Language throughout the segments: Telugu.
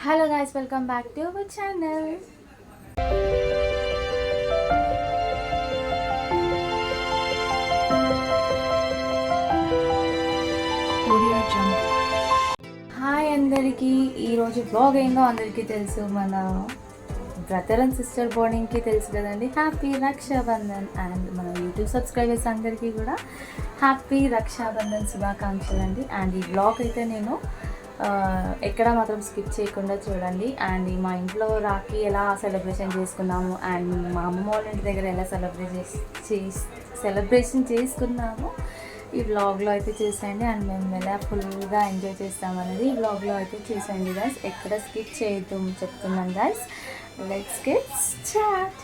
Hello guys, welcome back to our channel. Hi అందరికీ. ఈరోజు బ్లాగ్ ఏందో అందరికీ తెలుసు. మన బ్రదర్ అండ్ సిస్టర్ బాండింగ్కి తెలుసు కదండి. హ్యాపీ రక్షాబంధన్. అండ్ మన యూట్యూబ్ సబ్స్క్రైబర్స్ అందరికీ కూడా హ్యాపీ రక్షాబంధన్ శుభాకాంక్షలు అండి. అండ్ ఈ బ్లాగ్ అయితే నేను ఎక్కడ మాత్రం స్కిప్ చేయకుండా చూడండి. అండ్ మా ఇంట్లో రాఖీ ఎలా సెలబ్రేషన్ చేసుకున్నాము అండ్ మా అమ్మమ్మ వాళ్ళ ఇంటి దగ్గర ఎలా సెలబ్రేషన్ చేసుకున్నాము ఈ వ్లాగ్లో అయితే చూసేయండి. అండ్ మేము ఎలా ఫుల్గా ఎంజాయ్ చేస్తామనేది ఈ వ్లాగ్లో అయితే చూసేయండి గైస్. ఎక్కడ స్కిప్ చేయొద్దు చెప్తున్నాను గైస్. Let's get start.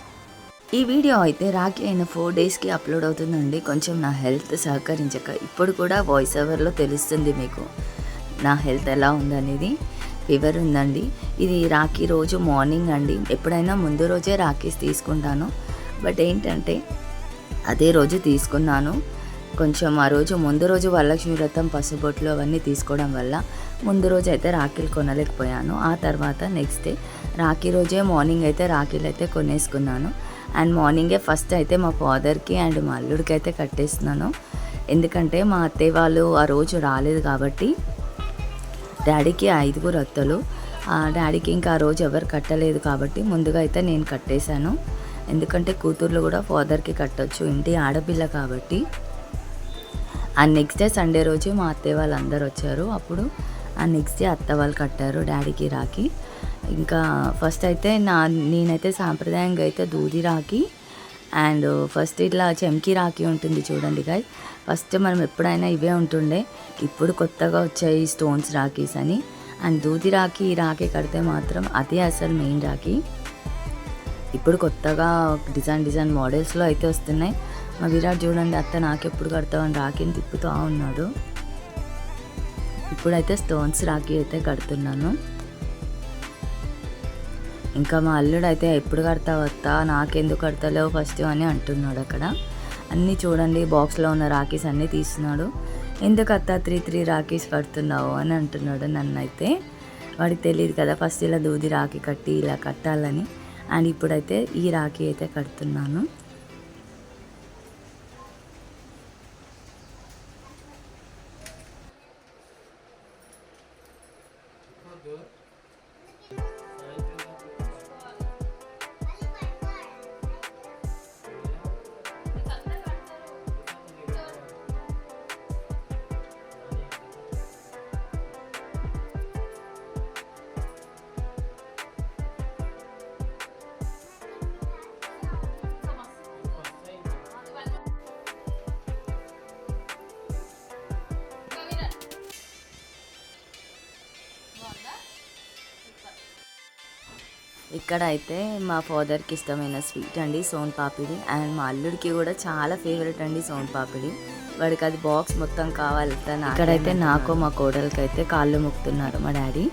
ఈ వీడియో అయితే రాఖీ అయిన 4 డేస్కి అప్లోడ్ అవుతుందండి. కొంచెం నా హెల్త్ సహకరించక ఇప్పుడు కూడా వాయిస్ ఓవర్లో తెలుస్తుంది మీకు నా హెల్త్ ఎలా ఉందనేది. ఫీవర్ ఉందండి. ఇది రాఖీ రోజు మార్నింగ్ అండి. ఎప్పుడైనా ముందు రోజే రాఖీస్ తీసుకుంటాను, బట్ ఏంటంటే అదే రోజు తీసుకున్నాను. కొంచెం ఆ రోజు ముందు రోజు వరలక్ష్మి వ్రతం పసుబొట్లు అవన్నీ తీసుకోవడం వల్ల ముందు రోజు అయితే రాఖీలు కొనలేకపోయాను. ఆ తర్వాత నెక్స్ట్ డే రాఖీ రోజే మార్నింగ్ అయితే రాఖీలు అయితే కొనేసుకున్నాను. అండ్ మార్నింగే ఫస్ట్ అయితే మా ఫాదర్కి అండ్ మా అల్లుడికి అయితే కట్టేస్తున్నాను. ఎందుకంటే మా అత్తయ్య వాళ్ళు ఆ రోజు రాలేదు కాబట్టి డాడీకి 5 అత్తలు, డాడీకి ఇంకా ఆ రోజు ఎవరు కట్టలేదు కాబట్టి ముందుగా అయితే నేను కట్టేశాను. ఎందుకంటే కూతుర్లు కూడా ఫాదర్కి కట్టొచ్చు, ఇంటి ఆడపిల్ల కాబట్టి. అండ్ నెక్స్ట్ డే సండే రోజు మా అత్తయ్య వాళ్ళు అందరు వచ్చారు. అప్పుడు ఆ నెక్స్ట్ డే అత్త వాళ్ళు కట్టారు డాడీకి రాఖీ. ఇంకా ఫస్ట్ అయితే నేనైతే సాంప్రదాయంగా అయితే దూది రాఖీ అండ్ ఫస్ట్ ఇట్లా చెంకి రాఖీ ఉంటుంది చూడండి గాయ్. ఫస్ట్ మనం ఎప్పుడైనా ఇవే ఉంటుండే, ఇప్పుడు కొత్తగా వచ్చాయి స్టోన్స్ రాఖీస్ అని. అండ్ దూది రాఖీ ఈ రాఖీ కడితే మాత్రం అదే అసలు మెయిన్ రాఖీ. ఇప్పుడు కొత్తగా డిజైన్ మోడల్స్లో అయితే వస్తున్నాయి. మా విరాట్ చూడండి, అత్త నాకెప్పుడు కడతామని రాఖీని తిప్పుతూ ఉన్నాడు. ఇప్పుడైతే స్టోన్స్ రాఖీ అయితే కడుతున్నాను. ఇంకా మా అల్లుడు అయితే ఎప్పుడు కడతావు అత్త, నాకెందుకు కడతలేవు ఫస్ట్ అని అంటున్నాడు. అక్కడ అన్నీ చూడండి బాక్స్లో ఉన్న రాఖీస్ అన్నీ తీస్తున్నాడు. ఎందుకు అత్త 3 రాఖీస్ కడుతున్నావు అని అంటున్నాడు నన్ను. అయితే వాడికి తెలియదు కదా ఫస్ట్ ఇలా దూది రాఖీ కట్టి ఇలా కట్టాలని. అండ్ ఇప్పుడైతే ఈ రాఖీ అయితే కడుతున్నాను. ఇక్కడ అయితే మా ఫాదర్కి ఇష్టమైన స్వీట్ అండి సోన్ పాపిడి. అండ్ మా అల్లుడికి కూడా చాలా ఫేవరెట్ అండి సోన్ పాపిడి. వాడికి అది బాక్స్ మొత్తం కావాలి. ఇక్కడైతే నాకు మా కోడలికి అయితే కాళ్ళు మొక్కుతున్నారు మా డాడీ.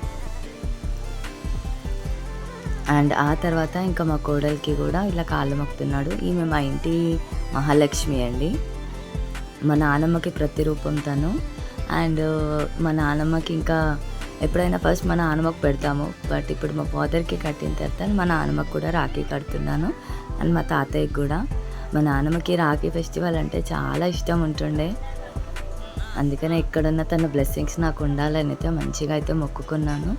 అండ్ ఆ తర్వాత ఇంకా మా కోడలికి కూడా ఇలా కాళ్ళు మొక్కుతున్నాడు. ఈమె మా ఇంటి మహాలక్ష్మి అండి. మా నానమ్మకి ప్రతిరూపం తను. అండ్ మా నానమ్మకి ఇంకా ఎప్పుడైనా ఫస్ట్ మా నాన్నమ్మకు పెడతాము, బట్ ఇప్పుడు మా ఫాదర్కి కట్టిన తర్వాత మా నాన్నమ్మకు కూడా రాఖీ కడుతున్నాను. అండ్ మా తాతయ్యకి కూడా. మా నాన్నమ్మకి రాఖీ ఫెస్టివల్ అంటే చాలా ఇష్టం ఉంటుండే. అందుకనే ఎక్కడున్న తన బ్లెస్సింగ్స్ నాకు ఉండాలని అయితే మంచిగా అయితే మొక్కుకున్నాను.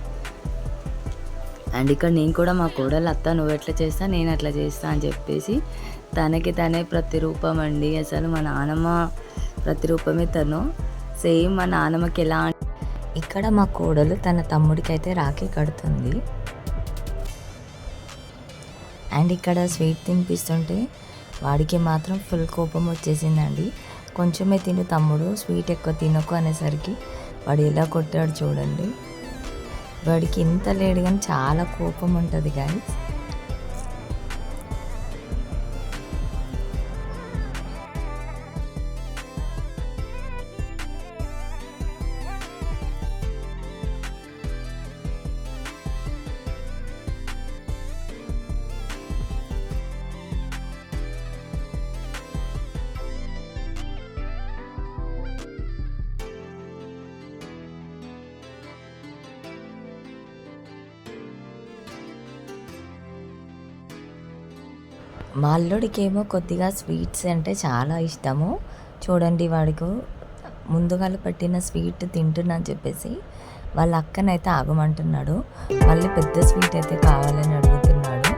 అండ్ ఇక్కడ నేను కూడా మా కోడలు అత్త నువ్వు ఎట్లా చేస్తా నేను అట్లా చేస్తా అని చెప్పేసి తనకి తనే ప్రతిరూపం అండి. అసలు మా నాన్నమ్మ ప్రతిరూపమే తను. సేమ్ మా నాన్నమ్మకి ఎలా. ఇక్కడ మా కోడలు తన తమ్ముడికి అయితే రాఖీ కడుతుంది. అండ్ ఇక్కడ స్వీట్ తినిపిస్తుంటే వాడికి మాత్రం ఫుల్ కోపం వచ్చేసిందండి. కొంచెమే తిను తమ్ముడు, స్వీట్ ఎక్కువ తినకు అనేసరికి వాడు ఎలా కొట్టాడు చూడండి. వాడికి ఇంత లేడు కానీ చాలా కోపం ఉంటుంది గాయస్. మా అల్లుడికేమో కొద్దిగా స్వీట్స్ అంటే చాలా ఇష్టము. చూడండి వాడికి ముందుగాల పెట్టిన స్వీట్ తింటున్నా అని చెప్పేసి వాళ్ళ అక్కనైతే ఆగమంటున్నాడు. మళ్ళీ పెద్ద స్వీట్ అయితే కావాలని అడుగుతున్నాడు.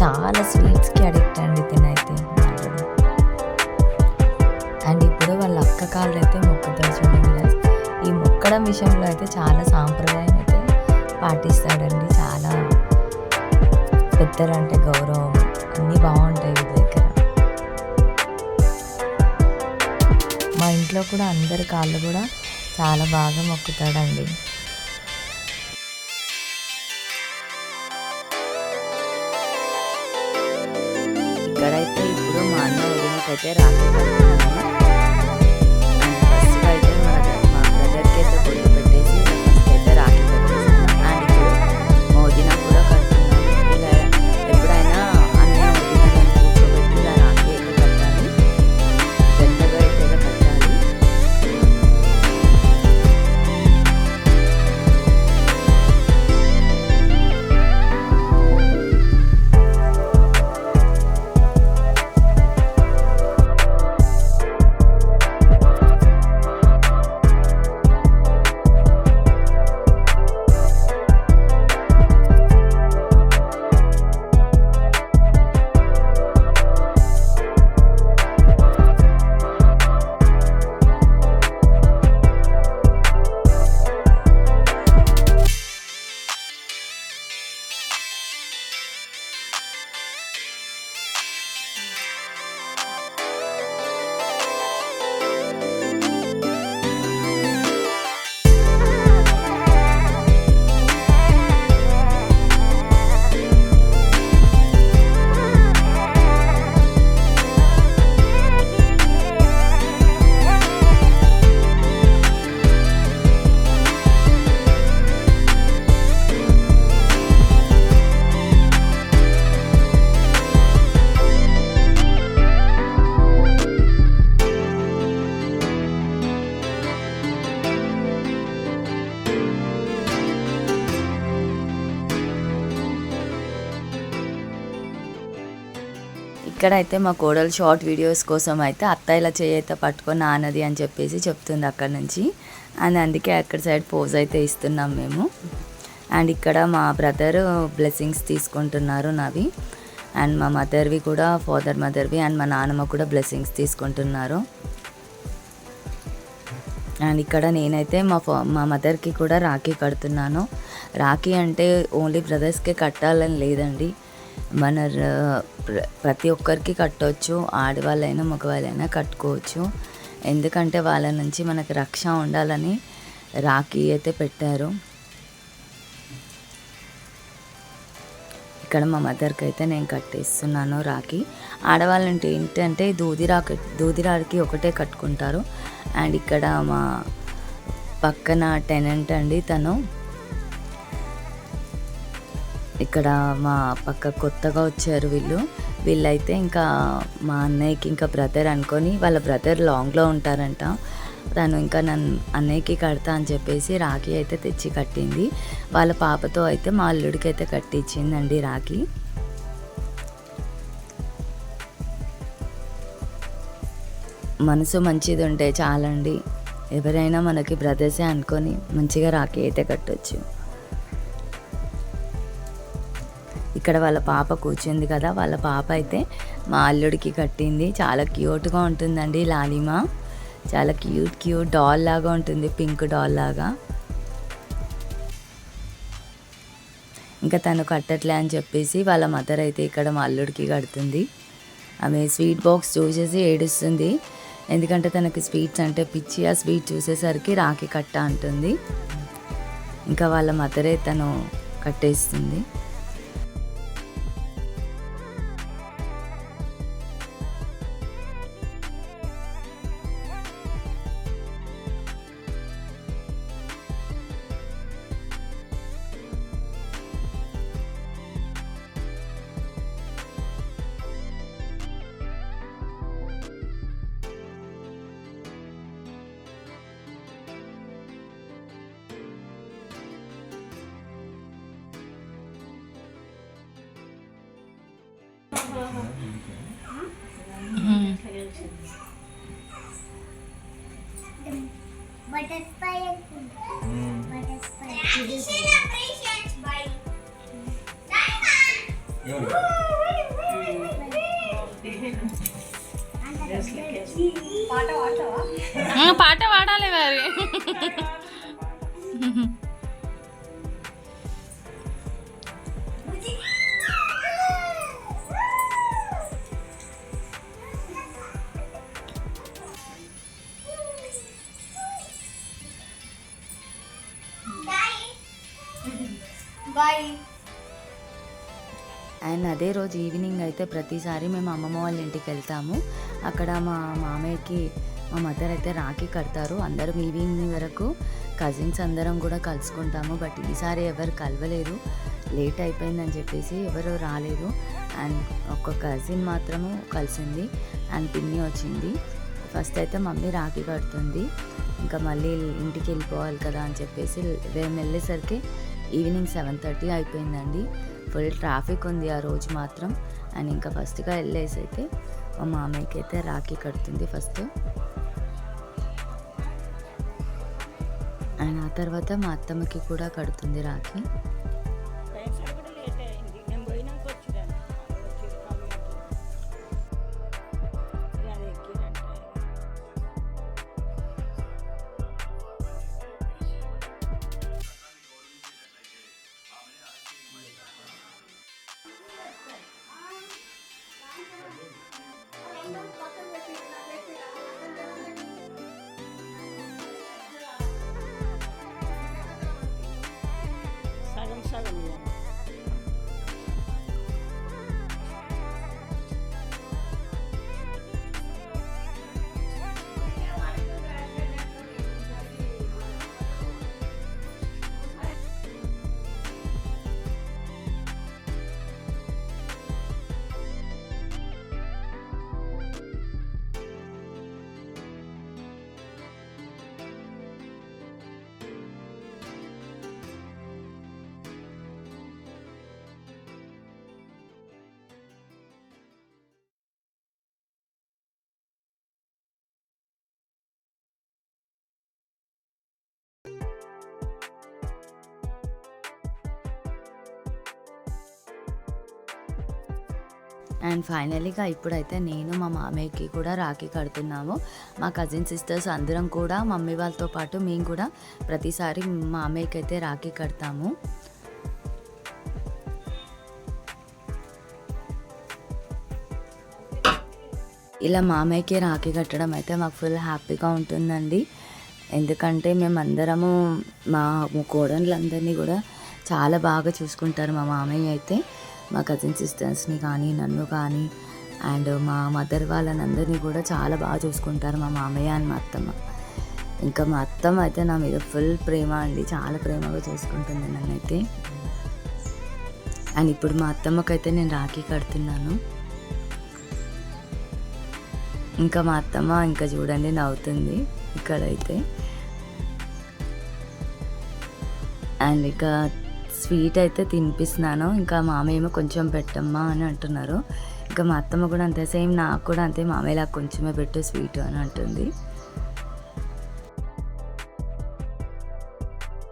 చాలా స్వీట్స్కి అడిక్ట్ అండి తినైతే అల్లుడు. అండ్ ఇప్పుడు వాళ్ళ అక్క కాళ్ళు అయితే మొక్కుతాడు చూడండి guys. ఈ మొక్కడం విషయంలో అయితే చాలా సాంప్రదాయం అయితే పాటిస్తాడండి. చాలా పెద్దలంటే గౌరవం అన్నీ బాగుంటాయి వీడి దగ్గర. మా ఇంట్లో కూడా అందరి కాళ్ళు కూడా చాలా బాగా మొక్కుతాడండి. ఇక్కడైతే ఇప్పుడు మా అన్న వదినకైతే రాఖీ కడుతున్నాను. అండ్ ఫస్ట్ అయితే మా బ్రదర్కి అయితే బొట్టు పెట్టేసి ఫస్ట్ అయితే రాఖీ కట్టేసాను. అండ్ ఇప్పుడు మా వదిన కూడా కడుతున్నాను. ఇలా ఎప్పుడైనా అన్నయ్య వదినలను కూర్చోబెట్టి ఇలా రాఖీ అయితే కట్టాలి, పెద్దగా అయితే కట్టాలి. ఇక్కడైతే మా కోడలు షార్ట్ వీడియోస్ కోసం అయితే అత్తయ్యల చేయి అయితే పట్టుకొని నాన్నది అని చెప్పేసి చెప్తుంది అక్కడ నుంచి. అండ్ అందుకే అక్కడ సైడ్ పోజ్ అయితే ఇస్తున్నాం మేము. అండ్ ఇక్కడ మా బ్రదర్ బ్లెస్సింగ్స్ తీసుకుంటున్నారు నావి. అండ్ మా మదర్వి కూడా, ఫాదర్ మదర్వి అండ్ మా నాన్నమ్మ కూడా బ్లెస్సింగ్స్ తీసుకుంటున్నారు. అండ్ ఇక్కడ నేనైతే మా మదర్కి కూడా రాఖీ కడుతున్నాను. రాఖీ అంటే ఓన్లీ బ్రదర్స్కే కట్టాలని లేదండి, మన ప్రతి ఒక్కరికి కట్టవచ్చు. ఆడవాళ్ళైనా మగవాళ్ళైనా కట్టుకోవచ్చు. ఎందుకంటే వాళ్ళ నుంచి మనకు రక్ష ఉండాలని రాఖీ అయితే పెట్టారు. ఇక్కడ మా మదర్కి అయితే నేను కట్టేస్తున్నాను రాఖీ. ఆడవాళ్ళంటే ఏంటంటే దూదిరాకి ఒకటే కట్టుకుంటారు. అండ్ ఇక్కడ మా పక్కన టెనెంట్ అండి తను. ఇక్కడ మా పక్క కొత్తగా వచ్చారు వీళ్ళైతే ఇంకా మా అన్నయ్యకి ఇంకా బ్రదర్ అనుకొని, వాళ్ళ బ్రదర్ లాంగ్లో ఉంటారంట. తను ఇంకా నన్ను అన్నయ్యకి కడతా అని చెప్పేసి రాఖీ అయితే తెచ్చి కట్టింది. వాళ్ళ పాపతో అయితే మా అల్లుడికి అయితే కట్టించిందండి రాఖీ. మనసు మంచిది ఉంటే చాలండి, ఎవరైనా మనకి బ్రదర్సే అనుకొని మంచిగా రాఖీ అయితే కట్టొచ్చు. ఇక్కడ వాళ్ళ పాప కూర్చుంది కదా, వాళ్ళ పాప అయితే మా అల్లుడికి కట్టింది. చాలా క్యూట్గా ఉంటుందండి లాలిమా, చాలా క్యూట్ డాల్ లాగా ఉంటుంది, పింక్ డాల్ లాగా. ఇంకా తను కట్టట్లే అని చెప్పేసి వాళ్ళ మదర్ అయితే ఇక్కడ మా అల్లుడికి కడుతుంది. ఆమె స్వీట్ బాక్స్ చూసేసి ఏడుస్తుంది, ఎందుకంటే తనకి స్వీట్స్ అంటే పిచ్చి. ఆ స్వీట్ చూసేసరికి రాఖీ కట్ట అంటుంది. ఇంకా వాళ్ళ మదరే తను కట్టేస్తుంది. పాట పాడాలి మరి. బాయ్. అండ్ అదే రోజు ఈవినింగ్ అయితే ప్రతిసారి మేము అమ్మమ్మ వాళ్ళ ఇంటికి వెళ్తాము. అక్కడ మా మామయ్యకి మా మదర్ అయితే రాఖీ కడతారు. అందరం ఈవినింగ్ వరకు కజిన్స్ అందరం కూడా కలుసుకుంటాము. బట్ ఈసారి ఎవరు కలవలేదు, లేట్ అయిపోయిందని చెప్పేసి ఎవరు రాలేదు. అండ్ ఒక కజిన్ మాత్రము కలిసింది అండ్ పిన్ని వచ్చింది. ఫస్ట్ అయితే మమ్మీ రాఖీ కడుతుంది, ఇంకా మళ్ళీ ఇంటికి వెళ్ళిపోవాలి కదా అని చెప్పేసి మేము వెళ్ళేసరికి ఈవినింగ్ 7:30 అయిపోయిందండి. ఫుల్ ట్రాఫిక్ ఉంది ఆ రోజు మాత్రం. అండ్ ఇంకా ఫస్ట్గా వెళ్ళేసి అయితే మా మామయ్యకి అయితే రాఖీ కడుతుంది ఫస్ట్. అండ్ ఆ తర్వాత మా అత్తమ్మకి కూడా కడుతుంది రాఖీ. అండ్ ఫైనలీగా ఇప్పుడైతే నేను మా మామయ్యకి కూడా రాఖీ కడుతున్నాము. మా కజిన్ సిస్టర్స్ అందరం కూడా మమ్మీ వాళ్ళతో పాటు మేము కూడా ప్రతిసారి మామయ్యకి అయితే రాఖీ కడతాము. ఇలా మామయ్యకి రాఖీ కట్టడం అయితే మాకు ఫుల్ హ్యాపీగా ఉంటుందండి. ఎందుకంటే మేమందరము మా కోడళ్ళందరినీ కూడా చాలా బాగా చూసుకుంటారు మా మామయ్య అయితే. మా కజిన్ సిస్టర్స్ని కానీ నన్ను కానీ అండ్ మా మదర్ వాళ్ళని అందరినీ కూడా చాలా బాగా చూసుకుంటారు మా మామయ్య అండ్ మా అత్తమ్మ. ఇంకా మా అత్తమ్మ అయితే నా మీద ఫుల్ ప్రేమ అండి, చాలా ప్రేమగా చూసుకుంటుంది నన్నైతే. అండ్ ఇప్పుడు మా అత్తమ్మకైతే నేను రాఖీ కడుతున్నాను. ఇంకా మా అత్తమ్మ ఇంకా చూడండి నవ్వుతుంది ఇక్కడైతే. అండ్ ఇక స్వీట్ అయితే తినిపిస్తున్నాను. ఇంకా మామయ్య ఏమో కొంచెం పెట్టమ్మా అని అంటున్నారు. ఇంకా మా అత్తమ్మ కూడా అంతే, సేమ్ నాకు కూడా అంతే, మామయ్యలా కొంచెమే పెట్టు స్వీట్ అని అంటుంది.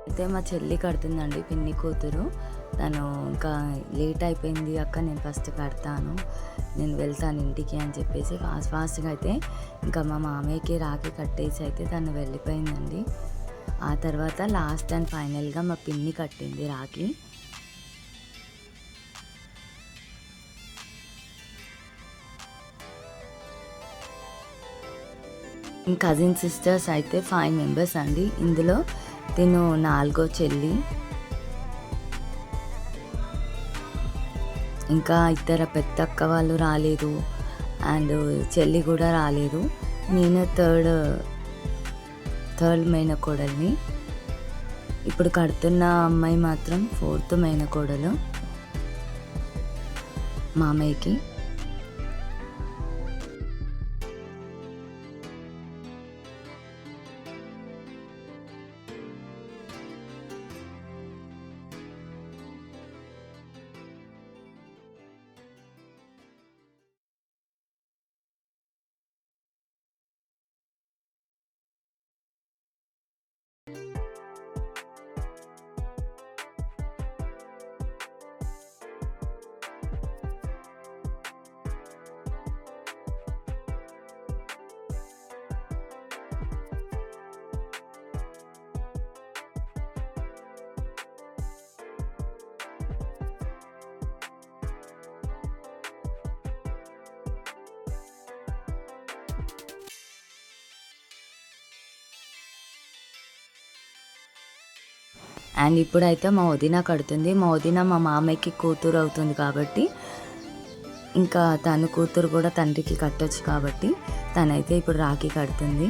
అయితే మా చెల్లి కడుతుందండి, పిన్ని కూతురు. తను ఇంకా లేట్ అయిపోయింది అక్క, నేను ఫస్ట్ కడతాను, నేను వెళ్తాను ఇంటికి అని చెప్పేసి ఫాస్ట్గా అయితే ఇంకా మా మామయ్యకి రాఖీ కట్టేసి అయితే తను వెళ్ళిపోయిందండి. ఆ తర్వాత లాస్ట్ అండ్ ఫైనల్గా మా పిన్ని కట్టింది రాఖీ. కజిన్ సిస్టర్స్ అయితే 5 మెంబర్స్ అండి. ఇందులో తిను 4వ చెల్లి, ఇంకా 2 పెద్దక్క వాళ్ళు రాలేదు అండ్ చెల్లి కూడా రాలేదు. నేను థర్డ్ మేనకోడల్ని. ఇప్పుడు కడుతున్న అమ్మాయి మాత్రం 4th మేనకోడలు మామయ్యకి. అండ్ ఇప్పుడైతే మా వదిన కడుతుంది. మా వదిన మా మామయ్యకి కూతురు అవుతుంది కాబట్టి ఇంకా తను కూతురు కూడా తండ్రికి కట్టొచ్చు కాబట్టి తనైతే ఇప్పుడు రాఖీ కడుతుంది.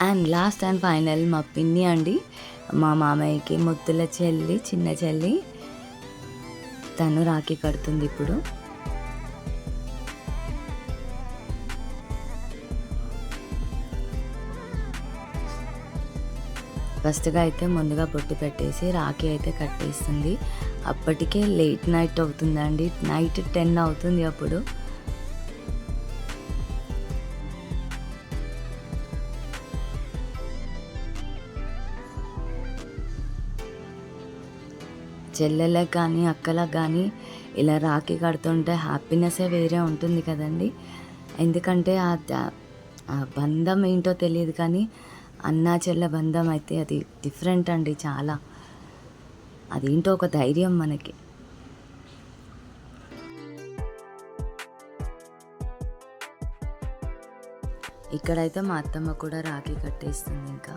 అండ్ లాస్ట్ అండ్ ఫైనల్ మా పిన్ని అండి, మా మామయ్యకి ముద్దుల చెల్లి, చిన్న చెల్లి, తను రాఖీ కడుతుంది ఇప్పుడు. ఫస్ట్గా అయితే ముందుగా బొట్టు పెట్టేసి రాఖీ అయితే కట్టేస్తుంది. అప్పటికే లేట్ నైట్ అవుతుందండి, నైట్ 10 అవుతుంది అప్పుడు. చెల్లెలకు కానీ అక్కలకు కానీ ఇలా రాఖీ కడుతుంటే హ్యాపీనెస్సే వేరే ఉంటుంది కదండి. ఎందుకంటే ఆ బంధం ఏంటో తెలియదు కానీ అన్నా చెల్లె బంధం అయితే అది డిఫరెంట్ అండి చాలా. అదేంటో ఒక ధైర్యం మనకి. ఇక్కడైతే మా అత్తమ్మ కూడా రాఖీ కట్టేస్తుంది ఇంకా.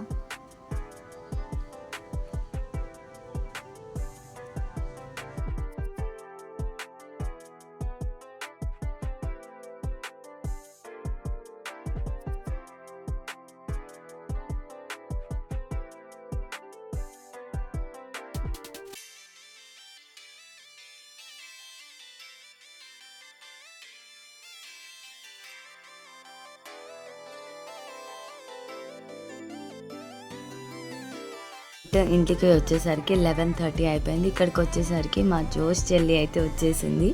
ఇంటికి వచ్చేసరికి 11:30 అయిపోయింది. ఇక్కడికి వచ్చేసరికి మా జోష్ చెల్లి అయితే వచ్చేసింది.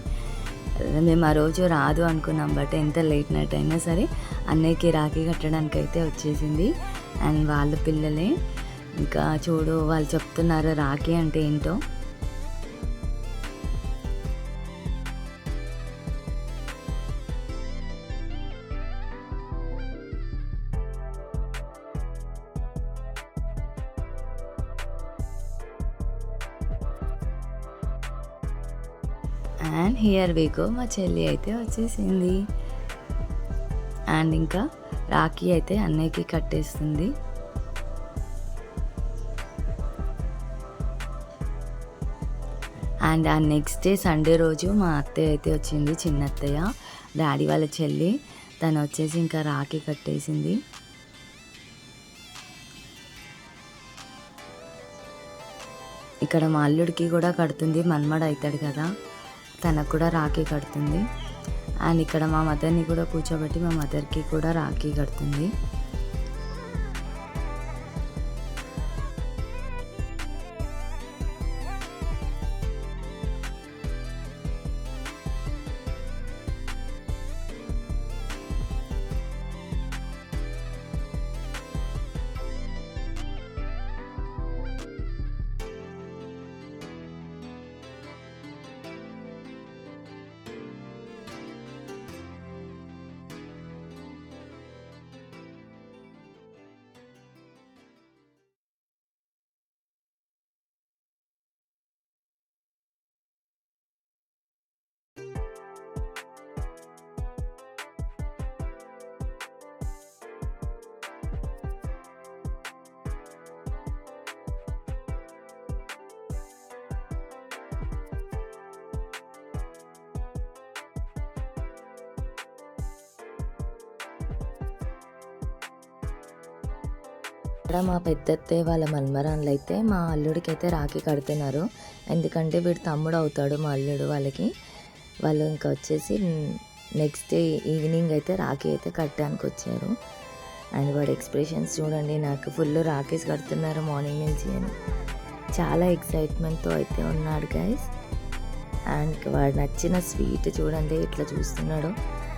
మేము ఆ రోజు రాదు అనుకున్నాం, బట్ ఎంత లేట్ నైట్ అయినా సరే అన్నయ్యకి రాఖీ కట్టడానికి అయితే వచ్చేసింది. అండ్ వాళ్ళ పిల్లలే ఇంకా చూడు వాళ్ళు చెప్తున్నారు రాఖీ అంటే ఏంటో. అండ్ హియర్ వి గో, మా చెల్లి అయితే వచ్చేసింది. అండ్ ఇంకా రాఖీ అయితే అన్నయ్యకి కట్టేస్తుంది. అండ్ ఆ నెక్స్ట్ డే సండే రోజు మా అత్తయ్య అయితే వచ్చింది, చిన్న అత్తయ్య, డాడీ వాళ్ళ చెల్లి. తను వచ్చేసి ఇంకా రాఖీ కట్టేసింది. ఇక్కడ మా అల్లుడికి కూడా కడుతుంది, మన్మడ అవుతాడు కదా, తనకు కూడా రాఖీ కడుతుంది. అండ్ ఇక్కడ మా మదర్ని కూడా కూర్చోబెట్టి మా మదర్కి కూడా రాఖీ కడుతుంది. ఇక్కడ మా పెద్దత్తయ్య వాళ్ళ మన్మరాన్లు అయితే మా అల్లుడికి అయితే రాఖీ కడుతున్నారు. ఎందుకంటే వీడు తమ్ముడు అవుతాడు మా అల్లుడు వాళ్ళకి. వాళ్ళు ఇంకా వచ్చేసి నెక్స్ట్ డే ఈవినింగ్ అయితే రాఖీ అయితే కట్టడానికి వచ్చారు. అండ్ వాడి ఎక్స్ప్రెషన్స్ చూడండి, నాకు ఫుల్ రాఖీస్ కడుతున్నారు మార్నింగ్ నుంచి అని చాలా ఎక్సైట్మెంట్తో అయితే ఉన్నాడు గైస్. అండ్ వాడు నచ్చిన స్వీట్ చూడండి ఇట్లా చూస్తున్నాడు.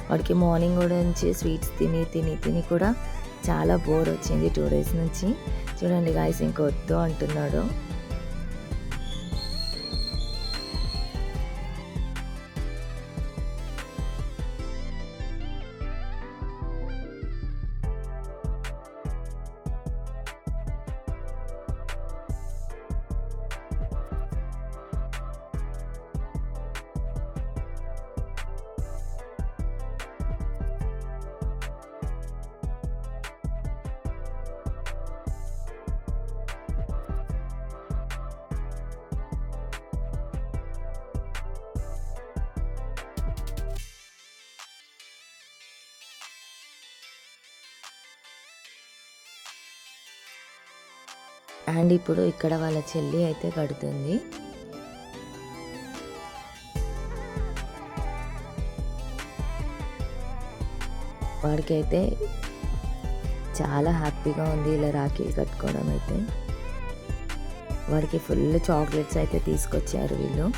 వాడికి మార్నింగ్ కూడా నుంచి స్వీట్స్ తిని తిని తిని కూడా చాలా బోర్ వచ్చింది 2 days నుంచి. చూడండి గైస్, ఇంకొద్దు అంటున్నాడు. అండ్ ఇప్పుడు ఇక్కడ వాళ్ళ చెల్లి అయితే కడుతుంది. వాడికైతే చాలా హ్యాపీగా ఉంది ఇలా రాఖీలు కట్టుకోవడం అయితే. వాడికి ఫుల్ చాక్లెట్స్ అయితే తీసుకొచ్చారు వీళ్ళు.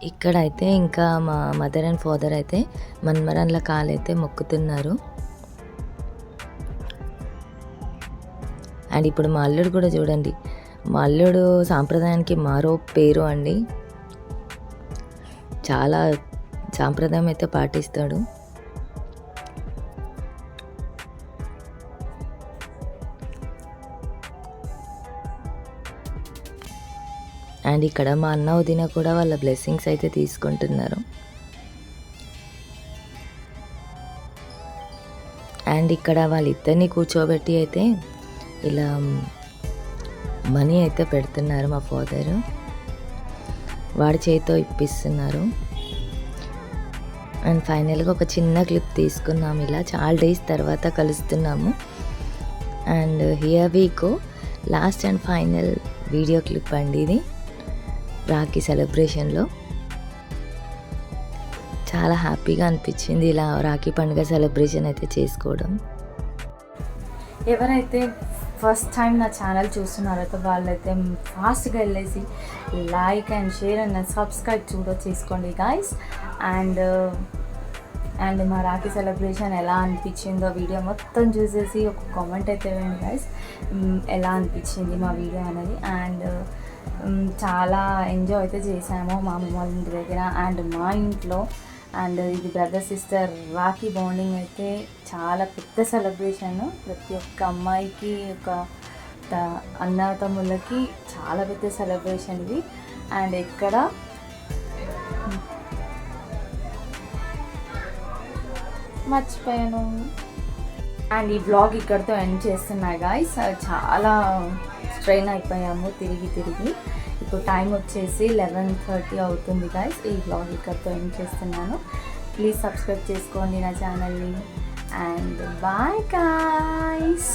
ఇక్కడైతే ఇంకా మా మదర్ అండ్ ఫాదర్ అయితే మన్మరాన్ల కాలైతే మొక్కుతున్నారు. అండ్ ఇప్పుడు మా అల్లుడు కూడా చూడండి, మా అల్లుడు సాంప్రదాయానికి మరో పేరు అండి. చాలా సాంప్రదాయం అయితే పాటిస్తాడు. అండ్ ఇక్కడ మా అన్న వదిన కూడా వాళ్ళ బ్లెస్సింగ్స్ అయితే తీసుకుంటున్నారు. అండ్ ఇక్కడ వాళ్ళిద్దరిని కూర్చోబెట్టి అయితే ఇలా మనీ అయితే పెడుతున్నారు మా ఫాదరు. వాడి చేతితో ఇప్పిస్తున్నారు. అండ్ ఫైనల్గా ఒక చిన్న క్లిప్ తీసుకున్నాము. ఇలా చాలా డేస్ తర్వాత కలుస్తున్నాము. And here we go, last and final video clip అండి ఇది. రాఖీ సెలబ్రేషన్లో చాలా హ్యాపీగా అనిపించింది ఇలా రాఖీ పండుగ సెలబ్రేషన్ అయితే చేసుకోవడం. ఎవరైతే ఫస్ట్ టైం నా ఛానల్ చూస్తున్నారో వాళ్ళైతే ఫాస్ట్గా వెళ్ళేసి like and share and subscribe చేసుకోండి గాయస్. అండ్ మా రాఖీ సెలబ్రేషన్ ఎలా అనిపించిందో వీడియో మొత్తం చూసేసి ఒక కామెంట్ అయితే వేయండి గాయస్, ఎలా అనిపించింది మా వీడియో అనేది. అండ్ చాలా ఎంజాయ్ అయితే చేసాము మా అమ్మ వాళ్ళ ఇంటి దగ్గర అండ్ మా ఇంట్లో. అండ్ ఇది బ్రదర్ సిస్టర్ రాఖీ బాండింగ్ అయితే చాలా పెద్ద సెలబ్రేషన్. ప్రతి ఒక్క అమ్మాయికి, ఒక అన్న తమ్ముళ్ళకి చాలా పెద్ద సెలబ్రేషన్ ఇది. అండ్ ఇక్కడ మర్చిపోయాను. అండ్ ఈ బ్లాగ్ ఇక్కడితో ఎండ్ చేస్తున్నా గాయస్. చాలా స్ట్రెయిన్ అయిపోయాము తిరిగి. ఇప్పుడు టైం వచ్చేసి 11:30 అవుతుంది గాయస్. ఈ బ్లాగ్ ఇక్కడితో ఎండ్ చేస్తున్నాను. ప్లీజ్ సబ్స్క్రైబ్ చేసుకోండి నా ఛానల్ని. And bye guys.